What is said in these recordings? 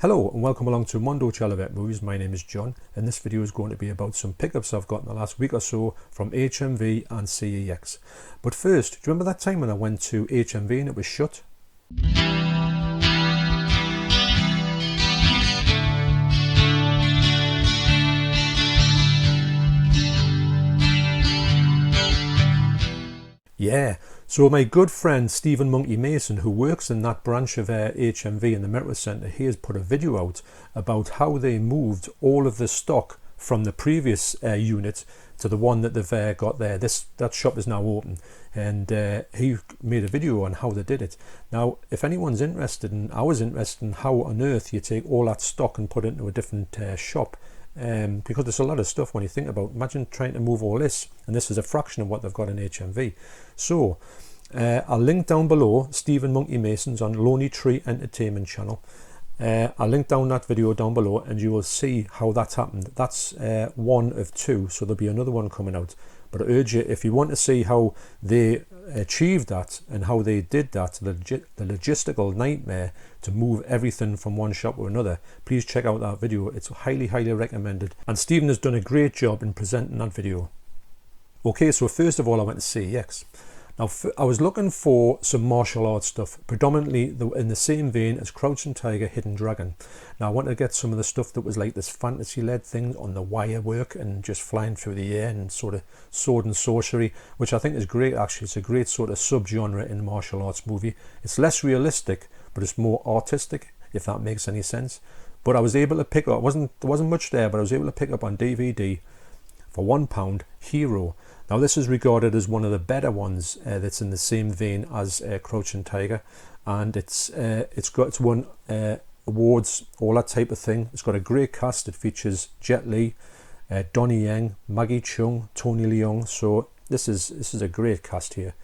Hello and welcome along to Mondo Chalavet Movies. My name is John and this video is going to be about some pickups I've got in the last week or so from HMV and CEX. But first, do you remember that time when I went to HMV and it was shut? Yeah, so my good friend Stephen Monkey Mason, who works in that branch of HMV in the Merit Centre, he has put a video out about how they moved all of the stock from the previous unit to the one that they've got there. That shop is now open, and he made a video on how they did it. Now, if anyone's interested, and I was interested in how on earth you take all that stock and put it into a different shop. Because there's a lot of stuff when you think about, imagine trying to move all this, and this is a fraction of what they've got in HMV. So I'll link down below Stephen Monkey Mason's on Lonely Tree Entertainment channel. I'll link down that video down below and you will see how that's happened. That's one of two, so there'll be another one coming out. But I urge you, if you want to see how they achieved that and how they did that, the logistical nightmare to move everything from one shop to another, please check out that video. It's highly recommended, and Stephen has done a great job in presenting that video. Okay, so first of all I went to CEX. Now, I was looking for some martial arts stuff, predominantly in the same vein as Crouching Tiger, Hidden Dragon. Now, I wanted to get some of the stuff that was like this fantasy-led thing on the wire work and just flying through the air and sort of sword and sorcery, which I think is great, actually. It's a great sort of sub-genre in a martial arts movie. It's less realistic, but it's more artistic, if that makes any sense. But I was able to pick up, there wasn't much there, but I was able to pick up on DVD for £1, Hero. Now, this is regarded as one of the better ones that's in the same vein as Crouching Tiger, and it's won awards, all that type of thing. It's got a great cast. It features Jet Li, Donnie Yen, Maggie Chung, Tony Leung. So this is a great cast here.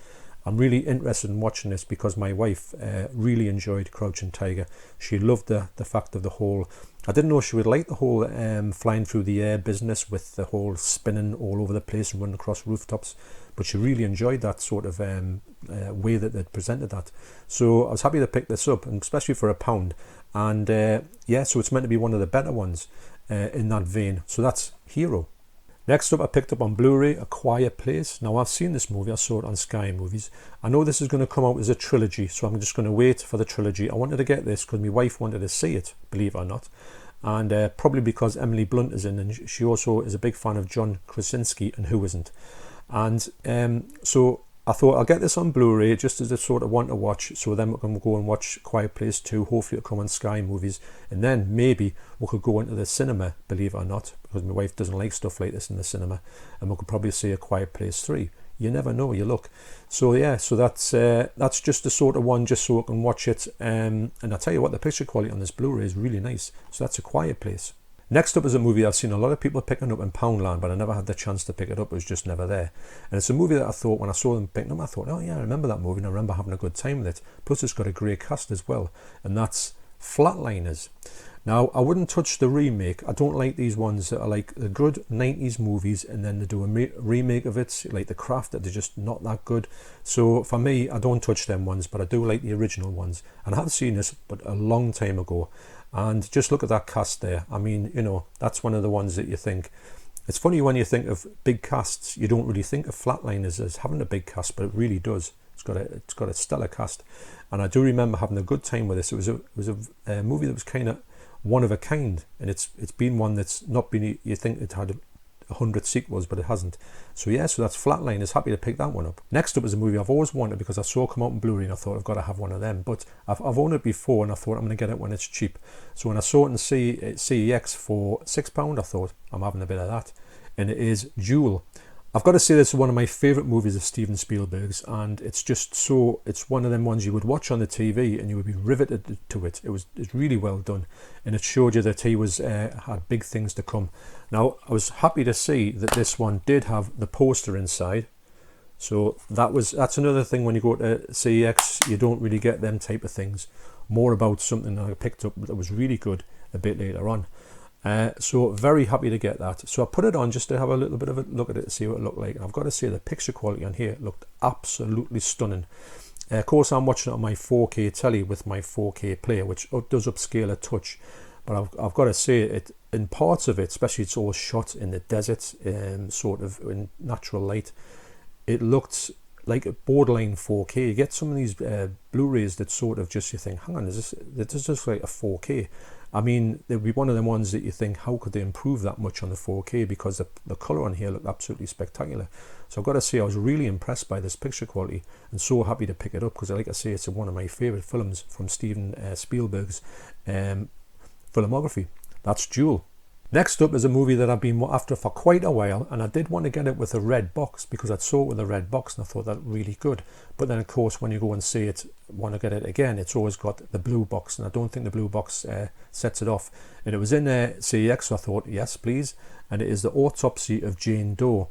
I'm really interested in watching this because my wife really enjoyed Crouching Tiger. She loved the fact of the whole, I didn't know she would like the whole flying through the air business with the whole spinning all over the place and running across rooftops, but she really enjoyed that sort of way that they'd presented that. So I was happy to pick this up, and especially for £1. And yeah, so it's meant to be one of the better ones in that vein. So that's Hero. Next up, I picked up on Blu Ray A Quiet Place. Now, I've seen this movie, I saw it on Sky Movies. I know this is going to come out as a trilogy, so I'm just going to wait for the trilogy. I wanted to get this because my wife wanted to see it, believe it or not. And probably because Emily Blunt is in, and she also is a big fan of John Krasinski, and who isn't. And so I thought I'll get this on Blu-ray just as a sort of one to watch, so then we can go and watch Quiet Place 2. Hopefully it'll come on Sky Movies, and then maybe we could go into the cinema, believe it or not, because my wife doesn't like stuff like this in the cinema, and we could probably see A Quiet Place 3. You never know, you look. So yeah, so that's just the sort of one, just so I can watch it. And I'll tell you what, the picture quality on this Blu-ray is really nice. So that's A Quiet Place. Next up is a movie I've seen a lot of people picking up in Poundland, but I never had the chance to pick it up. It was just never there. And it's a movie that I thought, when I saw them picking up, I thought, oh yeah, I remember that movie, and I remember having a good time with it. Plus it's got a great cast as well, and that's Flatliners. Now, I wouldn't touch the remake. I don't like these ones that are like the good 90s movies and then they do a remake of it, like The Craft, that they're just not that good. So for me, I don't touch them ones, but I do like the original ones. And I have seen this, but a long time ago. And just look at that cast there. I mean, you know, that's one of the ones that you think. It's funny when you think of big casts, you don't really think of Flatliners as having a big cast, but it really does. It's got a stellar cast. And I do remember having a good time with this. It was a movie that was kind of one of a kind, and it's been one that's not been, you think it had 100 sequels, but it hasn't. So yeah, so that's Flatliners. Happy to pick that one up. Next up is a movie I've always wanted because I saw it come out in Blu-ray and I thought I've got to have one of them, but I've owned it before and I thought I'm going to get it when it's cheap. So when I saw it in CEX for £6, I thought I'm having a bit of that, and it is Jewel. I've got to say, this is one of my favourite movies of Steven Spielberg's, and it's just so, it's one of them ones you would watch on the TV and you would be riveted to it. It's really well done, and it showed you that he was had big things to come. Now, I was happy to see that this one did have the poster inside. So that's another thing when you go to CEX, you don't really get them type of things. More about something that I picked up that was really good a bit later on. So very happy to get that. So I put it on just to have a little bit of a look at it to see what it looked like. And I've got to say, the picture quality on here looked absolutely stunning. Of course, I'm watching it on my 4K telly with my 4K player, which does upscale a touch. but I've got to say, it in parts of it, especially it's all shot in the desert, sort of in natural light, it looked like a borderline 4K. You get some of these Blu-rays that sort of just, you think, hang on, this just like a 4K. I mean, there'd be one of them ones that you think, how could they improve that much on the 4K, because the colour on here looked absolutely spectacular. So I've got to say, I was really impressed by this picture quality and so happy to pick it up, because like I say, it's one of my favourite films from Steven Spielberg's filmography. That's Duel. Next up is a movie that I've been after for quite a while, and I did want to get it with a red box because I saw it with a red box and I thought that really good. But then of course when you go and see it, want to get it again, it's always got the blue box, and I don't think the blue box sets it off. And it was in CEX, so I thought yes please, and it is The Autopsy of Jane Doe.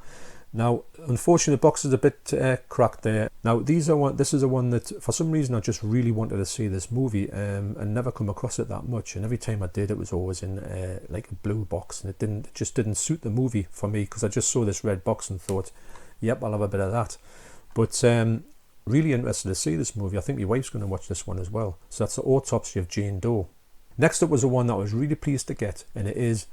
Now, unfortunately, the box is a bit cracked there. Now, this is a one that, for some reason, I just really wanted to see this movie and never come across it that much. And every time I did, it was always in like a blue box, and it just didn't suit the movie for me, because I just saw this red box and thought, yep, I'll have a bit of that. But really interested to see this movie. I think my wife's going to watch this one as well. So that's The Autopsy of Jane Doe. Next up was the one that I was really pleased to get, and it is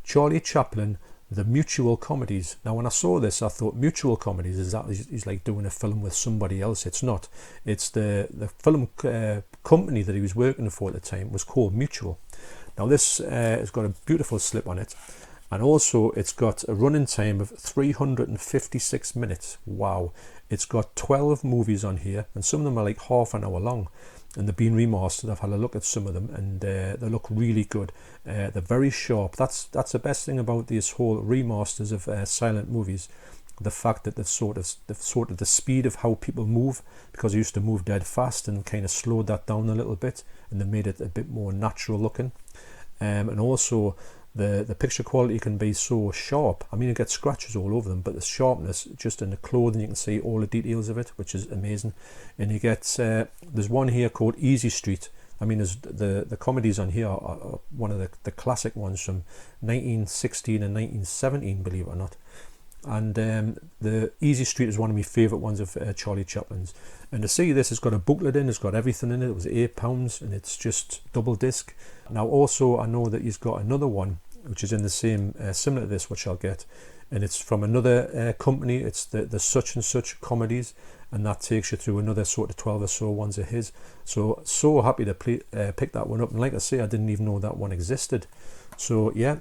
Charlie Chaplin, The Mutual Comedies. Now, when I saw this, I thought mutual comedies is that he's like doing a film with somebody else. It's not. It's the film company that he was working for at the time was called Mutual. Now, this has got a beautiful slip on it, and also it's got a running time of 356 minutes. Wow. It's got 12 movies on here, and some of them are like half an hour long, and they've been remastered. I've had a look at some of them, and they look really good. They're very sharp. That's the best thing about these whole remasters of silent movies, the fact that they've sort of the speed of how people move, because they used to move dead fast, and kind of slowed that down a little bit, and they made it a bit more natural looking. And also the picture quality can be so sharp. I mean, you get scratches all over them, but the sharpness just in the clothing, you can see all the details of it, which is amazing. And you get there's one here called Easy Street. I mean, there's the comedies on here are one of the classic ones from 1916 and 1917, believe it or not. And the Easy Street is one of my favourite ones of Charlie Chaplin's. And to see this, it's got a booklet in, it's got everything in it. It was £8, and it's just double disc. Now, also, I know that he's got another one which is in the same similar to this, which I'll get, and it's from another company. It's the Such and Such Comedies, and that takes you through another sort of 12 or so ones of his. So happy to pick that one up, and like I say, I didn't even know that one existed. So yeah,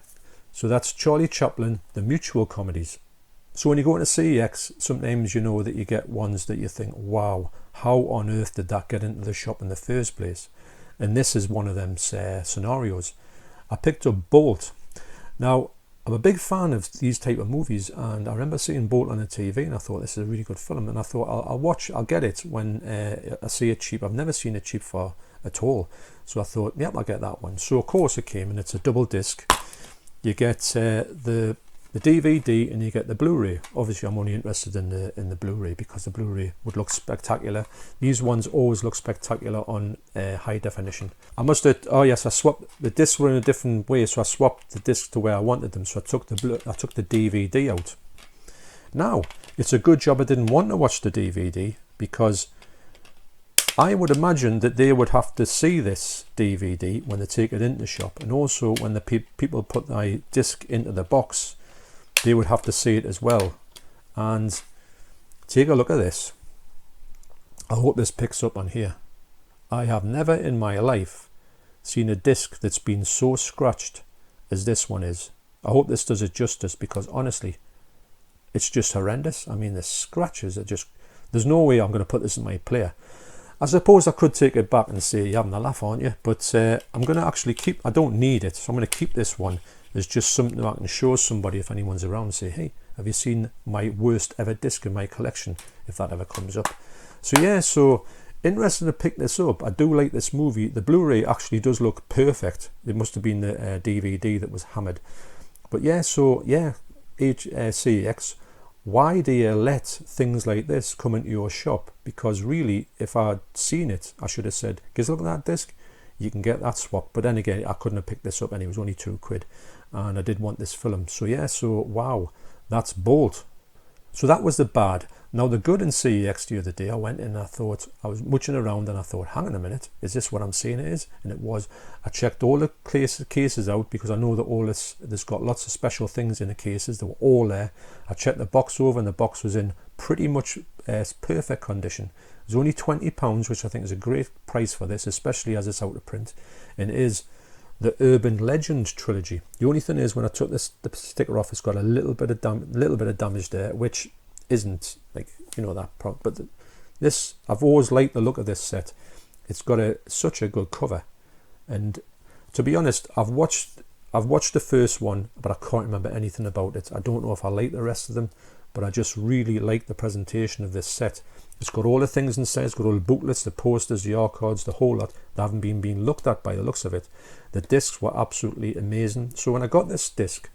so that's Charlie Chaplin, The Mutual Comedies. So when you go into CEX, sometimes you know that you get ones that you think, wow, how on earth did that get into the shop in the first place? And this is one of them scenarios. I picked up Bolt. Now, I'm a big fan of these type of movies, and I remember seeing Bolt on the TV, and I thought this is a really good film, and I thought I'll get it when I see it cheap. I've never seen it cheap for at all, so I thought, yep, I'll get that one. So of course it came, and it's a double disc. You get the DVD, and you get the Blu Ray. Obviously, I'm only interested in the Blu Ray because the Blu Ray would look spectacular. These ones always look spectacular on high definition. I swapped the discs were in a different way, so I swapped the disc to where I wanted them. So I took the DVD out. Now, it's a good job I didn't want to watch the DVD, because I would imagine that they would have to see this DVD when they take it into the shop, and also when the people put the disc into the box, they would have to see it as well. And take a look at this. I hope this picks up on here. I have never in my life seen a disc that's been so scratched as this one is. I hope this does it justice, because honestly, it's just horrendous. I mean, the scratches are just, there's no way I'm going to put this in my player. I suppose I could take it back and say, you're having a laugh, aren't you? But I'm going to actually I don't need it, so I'm going to keep this one. It's just something that I can show somebody if anyone's around and say, hey, have you seen my worst ever disc in my collection, if that ever comes up. So yeah, so interested to pick this up. I do like this movie. The Blu-ray actually does look perfect. It must have been the DVD that was hammered. But yeah, so yeah, CEX, why do you let things like this come into your shop? Because really, if I'd seen it, I should have said, give us a look at that disc. You can get that swapped. But then again, I couldn't have picked this up, and it was only £2. And I did want this film. So yeah, so wow, that's Bolt. So that was the bad. Now the good in CEX the other day, I went in and I thought, I was mooching around and I thought, hang on a minute, is this what I'm saying it is? And it was. I checked all the cases out because I know that all this, there's got lots of special things in the cases. They were all there. I checked the box over and the box was in pretty much perfect condition. It was only £20, which I think is a great price for this, especially as it's out of print. And it is the Urban Legend trilogy. The only thing is, when I took the sticker off, it's got a little bit of damage there, which isn't like, you know, that problem. But this, I've always liked the look of this set. It's got such a good cover, and to be honest, I've watched the first one, but I can't remember anything about it. I don't know if I like the rest of them, but I just really like the presentation of this set. It's got all the things inside. It's got all the booklets, the posters, the art cards, the whole lot. They haven't been being looked at by the looks of it. The discs were absolutely amazing. So when I got this disc,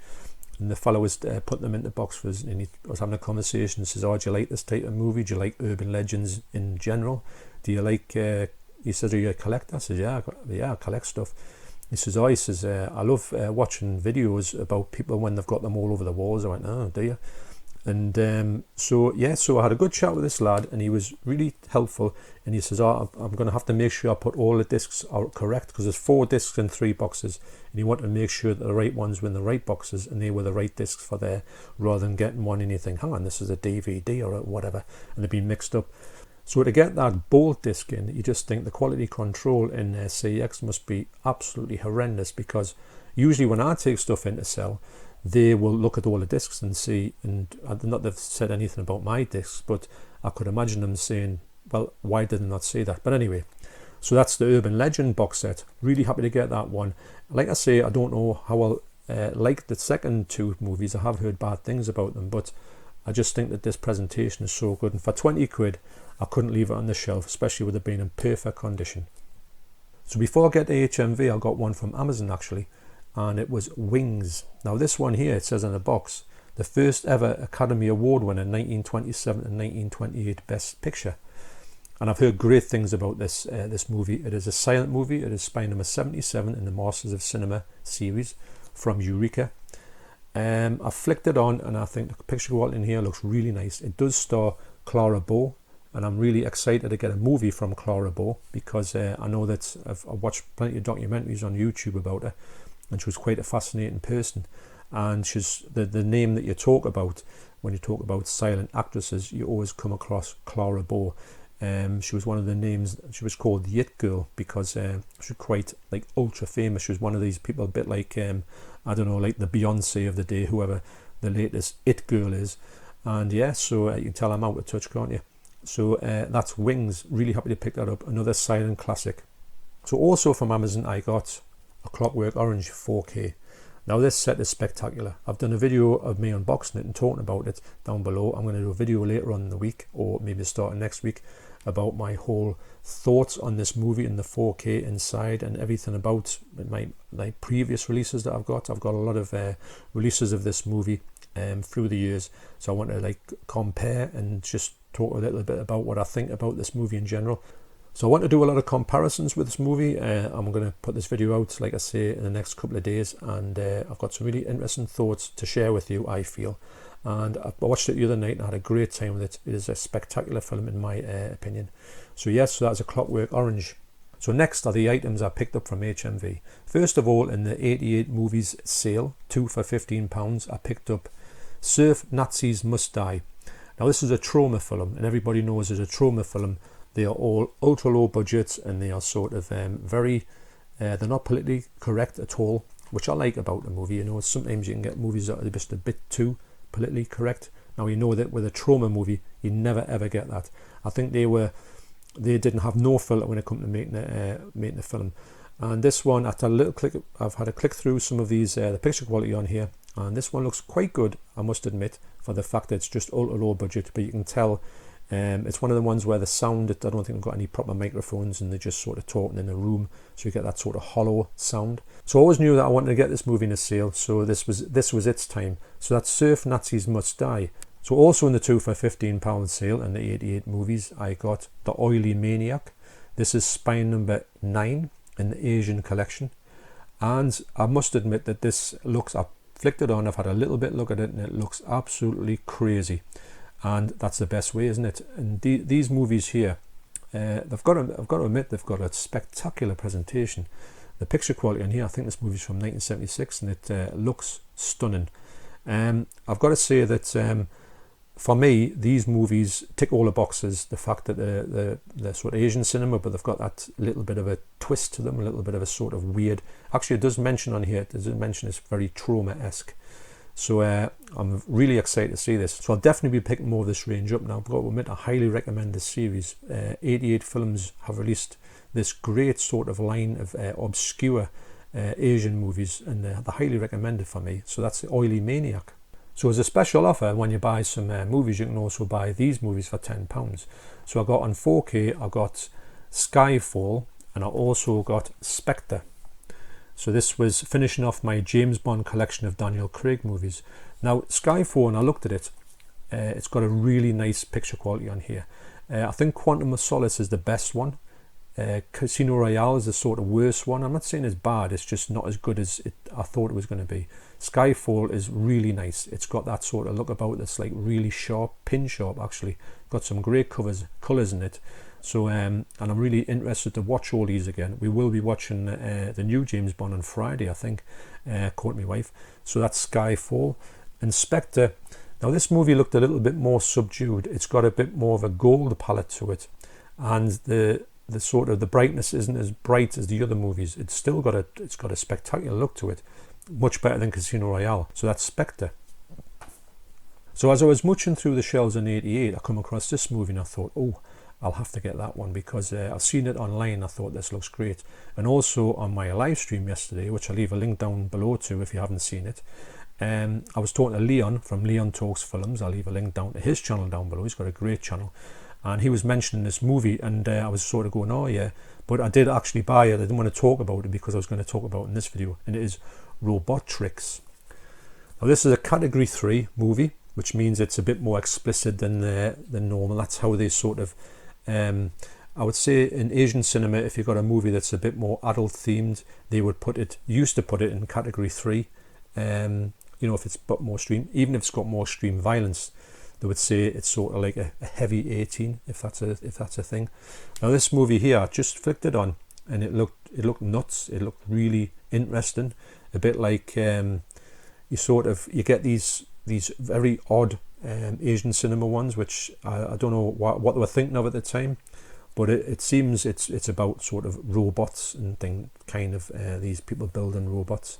and the fellow was putting them in the box for us, and he was having a conversation. He says, "Oh, do you like this type of movie? Do you like urban legends in general? Do you like?" He says, "Are you a collector?" I says, "Yeah, I collect stuff." He says, "Oh," he says, "I love watching videos about people when they've got them all over the walls." I went, "Oh, do you?" And so I had a good chat with this lad, and he was really helpful. And he says, "Oh, I'm going to have to make sure I put all the discs out correct, because there's 4 discs in 3 boxes, and he wanted to make sure that the right ones were in the right boxes and they were the right discs for there, rather than getting one and you think, hang on, this is a DVD or whatever, and they've been mixed up." So to get that bolt disc in, you just think the quality control in CEX must be absolutely horrendous, because usually when I take stuff in to sell, they will look at all the discs and see, and not that they've said anything about my discs, but I could imagine them saying, well, why did they not say that? But anyway, so that's the Urban Legend box set. Really happy to get that one. Like I say, I don't know how I'll like the second 2 movies. I have heard bad things about them, but I just think that this presentation is so good. And for 20 quid, I couldn't leave it on the shelf, especially with it being in perfect condition. So before I get to HMV, I got one from Amazon actually, and it was Wings. Now this one here, it says on the box, the first ever Academy Award winner, 1927 and 1928 Best Picture. And I've heard great things about this movie. It is a silent movie. It is spy number 77 in the Masters of Cinema series from Eureka. I flicked it on, and I think the picture quality in here looks really nice. It does star Clara Bow, and I'm really excited to get a movie from Clara Bow, because I know that I've watched plenty of documentaries on YouTube about her, and she was quite a fascinating person. And she's the name that you talk about when you talk about silent actresses, you always come across Clara Bow. She was one of the names. She was called the It Girl because she was quite like ultra famous. She was one of these people, a bit like I don't know, like the Beyonce of the day, whoever the latest It Girl is. And yeah, so you can tell I'm out of touch, can't you? So that's Wings. Really happy to pick that up. Another silent classic. So also from Amazon, I got a Clockwork Orange 4K. Now this set is spectacular. I've done a video of me unboxing it and talking about it down below. I'm going to do a video later on in the week, or maybe starting next week, about my whole thoughts on this movie and the 4K inside and everything about my previous releases that I've got. I've got a lot of releases of this movie through the years, so I want to like compare and just talk a little bit about what I think about this movie in general. So I want to do a lot of comparisons with this movie. I'm going to put this video out, like I say, in the next couple of days, and I've got some really interesting thoughts to share with you, I feel. And I watched it the other night and I had a great time with it. It is a spectacular film in my opinion. So yes, so that's a Clockwork Orange. So next are the items I picked up from HMV. First of all, in the 88 movies sale, 2 for £15, I picked up Surf Nazis Must Die. Now this is a trauma film, and everybody knows as a trauma film, they are all ultra low budgets, and they are sort of very, they're not politically correct at all, which I like about the movie. You know, sometimes you can get movies that are just a bit too politically correct. Now you know that with a trauma movie, you never ever get that. I think they didn't have no filter when it comes to making the film. And this one, after a little click, I've had a click through some of these, the picture quality on here, and this one looks quite good, I must admit, for the fact that it's just ultra low budget. But you can tell it's one of the ones where the sound, I don't think they've got any proper microphones, and they're just sort of talking in a room, so you get that sort of hollow sound. So I always knew that I wanted to get this movie in a sale, so this was its time. So that's Surf Nazis Must Die. So also in the 2 for £15 sale in the 88 movies, I got The Oily Maniac. This is spine number 9 in the Asian collection, and I must admit that this looks, I flicked it on, I've had a little bit look at it, and it looks absolutely crazy. and that's the best way, isn't it? And these movies here, I've got to admit, they've got a spectacular presentation. The picture quality in here, I think this movie's from 1976, and it looks stunning. I've got to say that for me, these movies tick all the boxes. The fact that they're sort of Asian cinema, but they've got that little bit of a twist to them, a little bit of a sort of weird. Actually, it does mention on here, it does mention it's very trauma-esque. So I'm really excited to see this. So I'll definitely be picking more of this range up now. I've got to admit, I highly recommend this series. 88 Films have released this great sort of line of obscure Asian movies, and they're highly recommended for me. So that's The Oily Maniac. So as a special offer, when you buy some movies, you can also buy these movies for £10. So I got on 4K, I got Skyfall, and I also got Spectre. So this was finishing off my James Bond collection of Daniel Craig movies. Now Skyfall, when I looked at it, it's got a really nice picture quality on here. I think Quantum of Solace is the best one. Casino Royale is the sort of worst one. I'm not saying it's bad, it's just not as good as I thought it was going to be. Skyfall is really nice. It's got that sort of look about it that's like really sharp, pin sharp actually. Got some great colours in it. So and I'm really interested to watch all these again. We will be watching the new James Bond on Friday, I think, caught my wife. So that's Skyfall. And Spectre, now this movie looked a little bit more subdued. It's got a bit more of a gold palette to it, and the sort of the brightness isn't as bright as the other movies. It's got a spectacular look to it, much better than Casino Royale. So that's Spectre. So as I was mooching through the shelves in 88, I come across this movie and I thought, oh, I'll have to get that one, because I've seen it online. I thought this looks great. And also on my live stream yesterday, which I'll leave a link down below to if you haven't seen it, I was talking to Leon from Leon Talks Films. I'll leave a link down to his channel down below. He's got a great channel. And he was mentioning this movie, and I was sort of going, oh yeah, but I did actually buy it. I didn't want to talk about it because I was going to talk about it in this video, and it is Robotrix. Now this is a category 3 movie, which means it's a bit more explicit than normal. That's how they sort of, I would say in Asian cinema, if you've got a movie that's a bit more adult themed, they would used to put it in category 3. You know, if it's got more extreme, even if it's got more extreme violence, they would say it's sort of like a heavy 18, if that's a thing. Now this movie here, I just flicked it on, and it looked nuts. It looked really interesting, a bit like you get these very odd Asian cinema ones, which I don't know what they were thinking of at the time, but it seems it's about sort of robots and these people building robots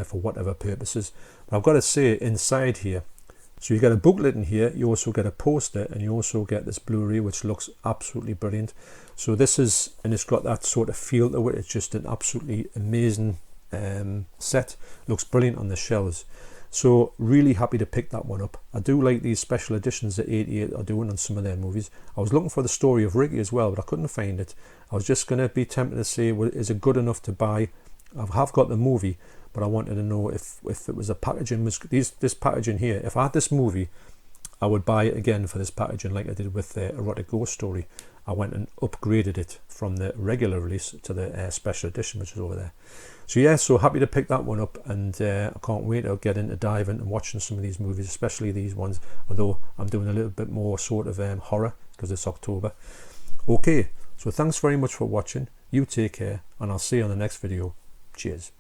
for whatever purposes. But I've got to say, inside here, so you get a booklet in here, you also get a poster, and you also get this Blu Ray, which looks absolutely brilliant. So this is, and it's got that sort of feel to it. It's just an absolutely amazing set. Looks brilliant on the shelves. So really happy to pick that one up. I do like these special editions that 88 are doing on some of their movies. I was looking for the story of Ricky as well, but I couldn't find it. I was just going to be tempted to say, well, is it good enough to buy? I have got the movie, but I wanted to know if it was a packaging. This packaging here, if I had this movie, I would buy it again for this packaging, like I did with the Erotic Ghost Story. I went and upgraded it from the regular release to the special edition, which is over there. So yeah, so happy to pick that one up, and I can't wait to get into diving and watching some of these movies, especially these ones, although I'm doing a little bit more sort of horror because it's October. Okay, so thanks very much for watching. You take care, and I'll see you on the next video. Cheers.